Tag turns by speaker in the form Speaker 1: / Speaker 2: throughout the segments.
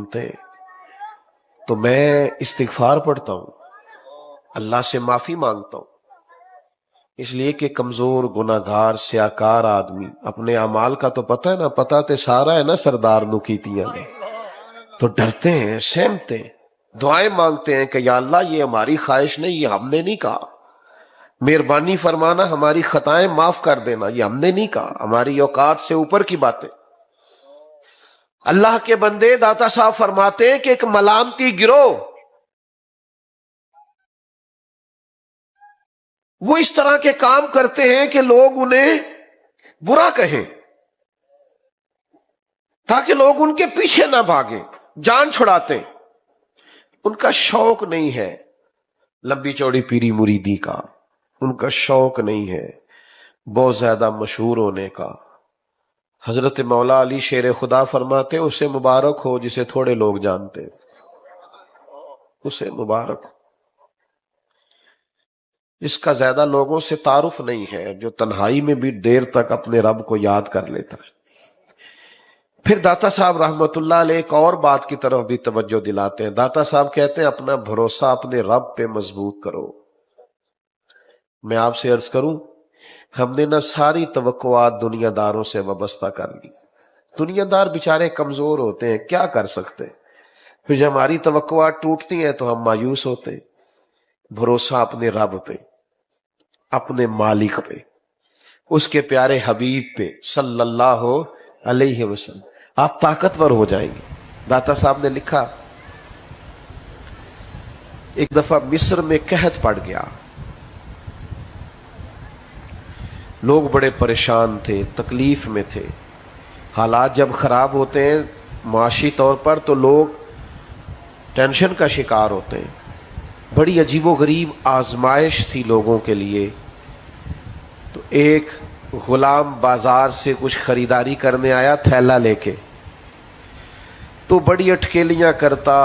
Speaker 1: مانتے تو میں استغفار پڑھتا ہوں، اللہ سے معافی مانگتا ہوں، اس لیے کہ کمزور گناہگار سیاکار آدمی اپنے اعمال کا تو پتہ ہے نا، پتہ تے سارا ہے نا سردار نو کیتیاں نے، تو ڈرتے ہیں، سہمتے ہیں، دعائیں مانگتے ہیں کہ یا اللہ یہ ہماری خواہش نہیں، یہ ہم نے نہیں کہا، مہربانی فرمانا ہماری خطائیں معاف کر دینا، یہ ہم نے نہیں کہا، ہماری اوقات سے اوپر کی باتیں۔ اللہ کے بندے داتا صاحب فرماتے ہیں کہ ایک ملامتی گروہ وہ اس طرح کے کام کرتے ہیں کہ لوگ انہیں برا کہیں تاکہ لوگ ان کے پیچھے نہ بھاگیں، جان چھڑاتے ہیں۔ ان کا شوق نہیں ہے لمبی چوڑی پیری مریدی کا، ان کا شوق نہیں ہے بہت زیادہ مشہور ہونے کا۔ حضرت مولا علی شیر خدا فرماتے اسے مبارک ہو جسے تھوڑے لوگ جانتے، اسے مبارک ہو اس کا زیادہ لوگوں سے تعارف نہیں ہے، جو تنہائی میں بھی دیر تک اپنے رب کو یاد کر لیتا ہے۔ پھر داتا صاحب رحمت اللہ علیہ ایک اور بات کی طرف بھی توجہ دلاتے ہیں۔ داتا صاحب کہتے ہیں اپنا بھروسہ اپنے رب پہ مضبوط کرو۔ میں آپ سے عرض کروں، ہم نے نہ ساری توقعات دنیا داروں سے وابستہ کر لی۔ دنیا دار بیچارے کمزور ہوتے ہیں، کیا کر سکتے ہیں؟ پھر جب ہماری توقعات ٹوٹتی ہیں تو ہم مایوس ہوتے ہیں۔ بھروسہ اپنے رب پہ، اپنے مالک پہ، اس کے پیارے حبیب پہ صلی اللہ علیہ وسلم، آپ طاقتور ہو جائیں گے۔ داتا صاحب نے لکھا ایک دفعہ مصر میں قحط پڑ گیا، لوگ بڑے پریشان تھے، تکلیف میں تھے۔ حالات جب خراب ہوتے ہیں معاشی طور پر تو لوگ ٹینشن کا شکار ہوتے ہیں۔ بڑی عجیب و غریب آزمائش تھی لوگوں کے لیے۔ تو ایک غلام بازار سے کچھ خریداری کرنے آیا تھیلا لے کے، تو بڑی اٹکیلیاں کرتا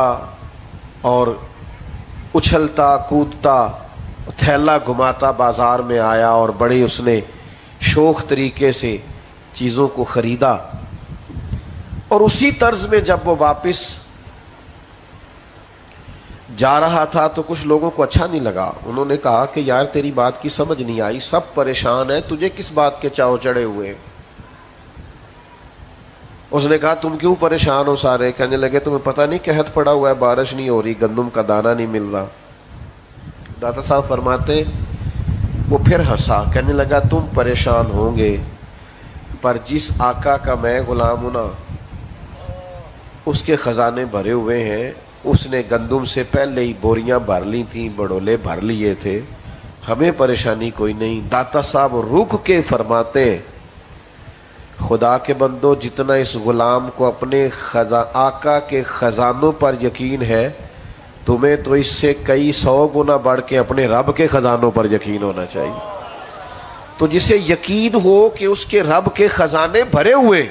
Speaker 1: اور اچھلتا کودتا تھیلا گھماتا بازار میں آیا، اور بڑے اس نے شوخ طریقے سے چیزوں کو خریدا۔ اور اسی طرز میں جب وہ واپس جا رہا تھا تو کچھ لوگوں کو اچھا نہیں لگا۔ انہوں نے کہا کہ یار تیری بات کی سمجھ نہیں آئی، سب پریشان ہیں، تجھے کس بات کے چاو چڑھے ہوئے؟ اس نے کہا تم کیوں پریشان ہو سارے؟ کہنے لگے تمہیں پتہ نہیں قحط پڑا ہوا ہے، بارش نہیں ہو رہی، گندم کا دانہ نہیں مل رہا۔ داتا صاحب فرماتے وہ پھر ہنسا، کہنے لگا تم پریشان ہوں گے، پر جس آقا کا میں غلام ہوں نا، اس کے خزانے بھرے ہوئے ہیں، اس نے گندم سے پہلے ہی بوریاں بھر لی تھیں، بڑولے بھر لیے تھے، ہمیں پریشانی کوئی نہیں۔ داتا صاحب رک کے فرماتے خدا کے بندو، جتنا اس غلام کو اپنے آقا کے خزانوں پر یقین ہے، تمہیں تو اس سے کئی 100 گنا بڑھ کے اپنے رب کے خزانوں پر یقین ہونا چاہیے۔ تو جسے یقین ہو کہ اس کے رب کے خزانے بھرے ہوئے،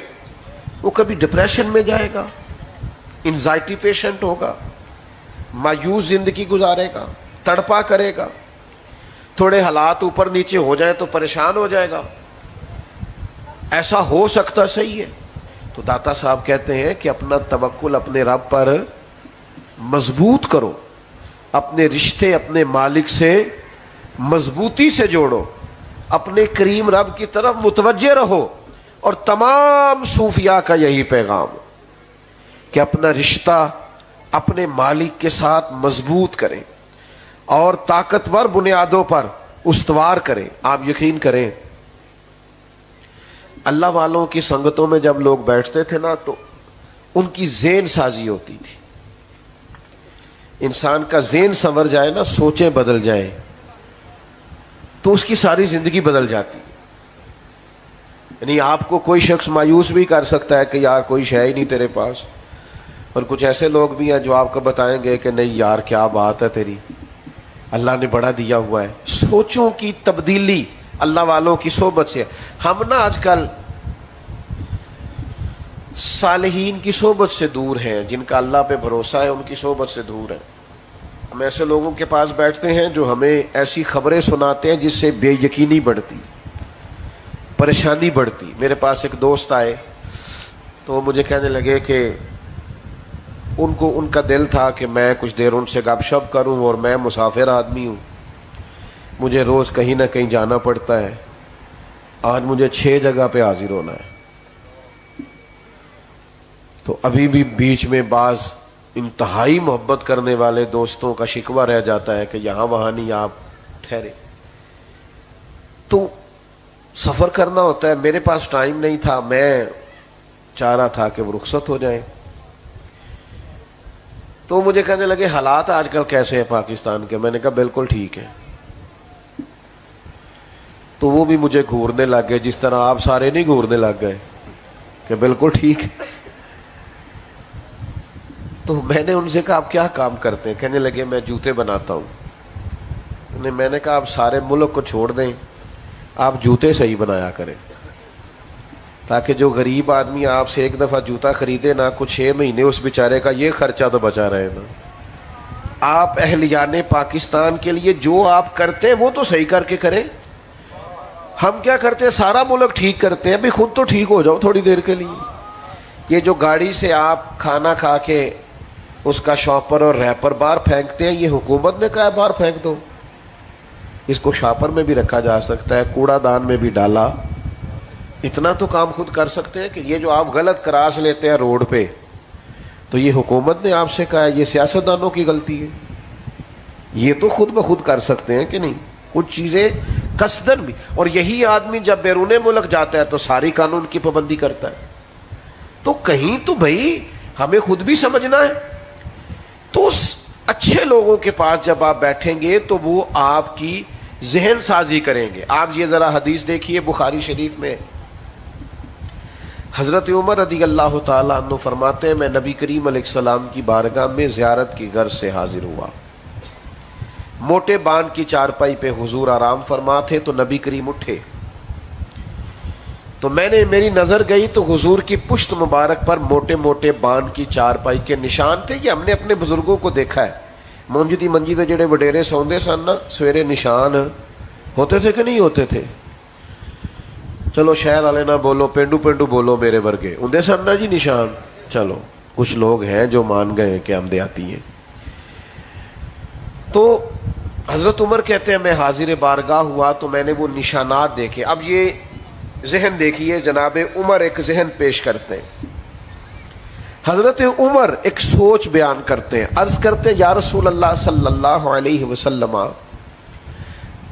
Speaker 1: وہ کبھی ڈپریشن میں جائے گا، انزائٹی پیشنٹ ہوگا، مایوس زندگی گزارے گا، تڑپا کرے گا، تھوڑے حالات اوپر نیچے ہو جائیں تو پریشان ہو جائے گا۔ ایسا ہو سکتا صحیح ہے؟ تو داتا صاحب کہتے ہیں کہ اپنا توکل اپنے رب پر مضبوط کرو، اپنے رشتے اپنے مالک سے مضبوطی سے جوڑو، اپنے کریم رب کی طرف متوجہ رہو۔ اور تمام صوفیاء کا یہی پیغام کہ اپنا رشتہ اپنے مالک کے ساتھ مضبوط کریں اور طاقتور بنیادوں پر استوار کریں۔ آپ یقین کریں، اللہ والوں کی سنگتوں میں جب لوگ بیٹھتے تھے نا تو ان کی ذہن سازی ہوتی تھی۔ انسان کا ذہن سنور جائے نا، سوچیں بدل جائیں، تو اس کی ساری زندگی بدل جاتی ہے۔ یعنی آپ کو کوئی شخص مایوس بھی کر سکتا ہے کہ یار کوئی شے ہی نہیں تیرے پاس، اور کچھ ایسے لوگ بھی ہیں جو آپ کو بتائیں گے کہ نہیں یار کیا بات ہے تیری، اللہ نے بڑا دیا ہوا ہے۔ سوچوں کی تبدیلی اللہ والوں کی صحبت سے۔ ہم نا آج کل صالحین کی صحبت سے دور ہیں، جن کا اللہ پہ بھروسہ ہے ان کی صحبت سے دور ہیں۔ ہم ایسے لوگوں کے پاس بیٹھتے ہیں جو ہمیں ایسی خبریں سناتے ہیں جس سے بے یقینی بڑھتی، پریشانی بڑھتی۔ میرے پاس ایک دوست آئے تو وہ مجھے کہنے لگے کہ ان کو ان کا دل تھا کہ میں کچھ دیر ان سے گپ شپ کروں، اور میں مسافر آدمی ہوں، مجھے روز کہیں نہ کہیں جانا پڑتا ہے، آج مجھے 6 جگہ پہ حاضر ہونا ہے۔ تو ابھی بھی بیچ میں بعض انتہائی محبت کرنے والے دوستوں کا شکوہ رہ جاتا ہے کہ یہاں وہاں نہیں آپ ٹھہرے۔ تو سفر کرنا ہوتا ہے، میرے پاس ٹائم نہیں تھا، میں چاہ رہا تھا کہ وہ رخصت ہو جائیں۔ تو مجھے کہنے لگے حالات آج کل کیسے ہیں پاکستان کے؟ میں نے کہا بالکل ٹھیک ہے۔ تو وہ بھی مجھے گھورنے لگ گئے، جس طرح آپ سارے نہیں گھورنے لگ گئے کہ بالکل ٹھیک ہے۔ تو میں نے ان سے کہا آپ کیا کام کرتے ہیں؟ کہنے لگے میں جوتے بناتا ہوں۔ میں نے کہا آپ سارے ملک کو چھوڑ دیں، آپ جوتے صحیح بنایا کریں، تاکہ جو غریب آدمی آپ سے ایک دفعہ جوتا خریدے نا، کچھ 6 مہینے اس بیچارے کا یہ خرچہ تو بچا رہے نا۔ آپ اہلیان پاکستان کے لیے جو آپ کرتے ہیں وہ تو صحیح کر کے کریں۔ ہم کیا کرتے ہیں؟ سارا ملک ٹھیک کرتے ہیں، بھی خود تو ٹھیک ہو جاؤ تھوڑی دیر کے لیے۔ یہ جو گاڑی سے آپ کھانا کھا کے اس کا شاپر اور ریپر باہر پھینکتے ہیں، یہ حکومت نے کہا ہے باہر پھینک دو۔ اس کو شاپر میں بھی رکھا جا سکتا ہے، کوڑا دان میں بھی ڈالا۔ اتنا تو کام خود کر سکتے ہیں کہ یہ جو آپ غلط کراس لیتے ہیں روڈ پہ، تو یہ حکومت نے آپ سے کہا ہے، یہ سیاستدانوں کی غلطی ہے؟ یہ تو خود بخود کر سکتے ہیں کہ نہیں؟ کچھ چیزیں قصدن بھی۔ اور یہی آدمی جب بیرون ملک جاتا ہے تو ساری قانون کی پابندی کرتا ہے۔ تو کہیں تو بھائی ہمیں خود بھی سمجھنا ہے۔ تو اچھے لوگوں کے پاس جب آپ بیٹھیں گے تو وہ آپ کی ذہن سازی کریں گے۔ آپ یہ ذرا حدیث دیکھیے بخاری شریف میں، حضرت عمر رضی اللہ تعالیٰ عنہ فرماتے ہیں میں نبی کریم علیہ السلام کی بارگاہ میں زیارت کی غرض سے حاضر ہوا۔ موٹے بان کی چارپائی پہ حضور آرام فرما تھے تو نبی کریم اٹھے، تو میری نظر گئی تو حضور کی پشت مبارک پر موٹے موٹے بان کی چارپائی کے نشان تھے۔ یہ ہم نے اپنے بزرگوں کو دیکھا ہے، منجی منجی دے جڑے وڈیرے سوندے سن نا، سویرے نشان ہوتے تھے کہ نہیں ہوتے تھے؟ چلو شہر والے نہ بولو، پینڈو پینڈو بولو، میرے ورگے ہوندے سن نا جی نشان۔ چلو کچھ لوگ ہیں جو مان گئے کہ ہم دیہاتی ہیں۔ تو حضرت عمر کہتے ہیں میں حاضر بارگاہ ہوا تو میں نے وہ نشانات دیکھے۔ اب یہ ذہن دیکھیے، جناب عمر ایک ذہن پیش کرتے ہیں، حضرت عمر ایک سوچ بیان کرتے ہیں، عرض کرتے ہیں یا رسول اللہ صلی اللہ علیہ وسلم،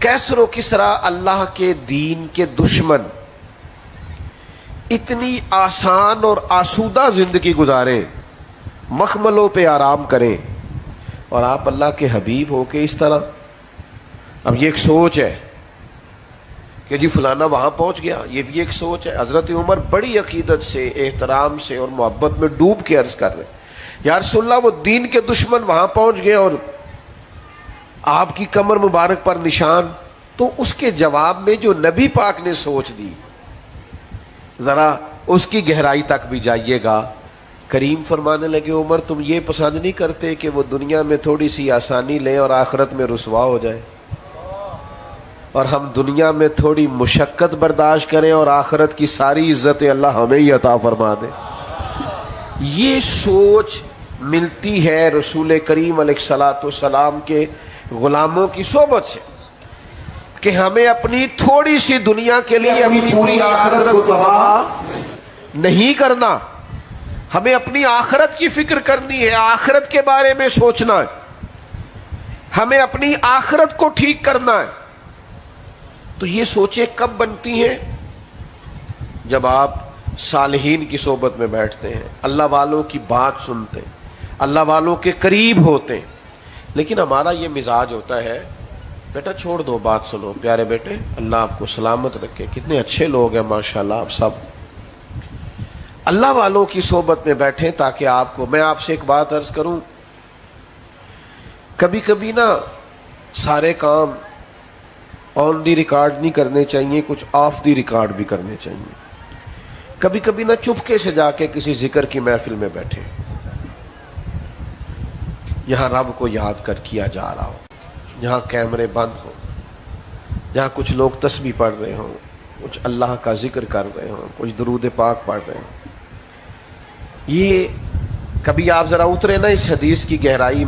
Speaker 1: کیسر و کسرا اللہ کے دین کے دشمن اتنی آسان اور آسودہ زندگی گزاریں، مخملوں پہ آرام کریں، اور آپ اللہ کے حبیب ہو کے اس طرح۔ اب یہ ایک سوچ ہے کہ جی فلانا وہاں پہنچ گیا، یہ بھی ایک سوچ ہے۔ حضرت عمر بڑی عقیدت سے، احترام سے اور محبت میں ڈوب کے عرض کر رہے یا رسول اللہ وہ دین کے دشمن وہاں پہنچ گئے اور آپ کی کمر مبارک پر نشان۔ تو اس کے جواب میں جو نبی پاک نے سوچ دی، ذرا اس کی گہرائی تک بھی جائیے گا۔ کریم فرمانے لگے عمر تم یہ پسند نہیں کرتے کہ وہ دنیا میں تھوڑی سی آسانی لیں اور آخرت میں رسوا ہو جائے، اور ہم دنیا میں تھوڑی مشقت برداشت کریں اور آخرت کی ساری عزتیں اللہ ہمیں ہی عطا فرما دے؟ یہ سوچ ملتی ہے رسول کریم علیہ الصلوۃ والسلام کے غلاموں کی صحبت سے، کہ ہمیں اپنی تھوڑی سی دنیا کے لیے اپنی پوری آخرت کو تباہ نہیں کرنا، ہمیں اپنی آخرت کی فکر کرنی ہے، آخرت کے بارے میں سوچنا ہے، ہمیں اپنی آخرت کو ٹھیک کرنا ہے۔ تو یہ سوچیں کب بنتی ہیں؟ جب آپ صالحین کی صحبت میں بیٹھتے ہیں، اللہ والوں کی بات سنتے ہیں، اللہ والوں کے قریب ہوتے ہیں۔ لیکن ہمارا یہ مزاج ہوتا ہے بیٹا چھوڑ دو، بات سنو، پیارے بیٹے اللہ آپ کو سلامت رکھے، کتنے اچھے لوگ ہیں ماشاءاللہ آپ سب۔ اللہ والوں کی صحبت میں بیٹھیں تاکہ آپ کو، میں آپ سے ایک بات عرض کروں، کبھی کبھی نا سارے کام آن دی ریکارڈ نہیں کرنے چاہیے، کچھ آف دی ریکارڈ بھی کرنے چاہیے۔ کبھی کبھی نا چپکے سے جا کے کسی ذکر کی محفل میں بیٹھے، یہاں رب کو یاد کر کیا جا رہا ہو، جہاں کیمرے بند ہوں، جہاں کچھ لوگ تسبیح پڑھ رہے ہوں، کچھ اللہ کا ذکر کر رہے ہوں، کچھ درود پاک پڑھ رہے ہوں۔ یہ کبھی آپ ذرا اترے نا اس حدیث کی گہرائی میں.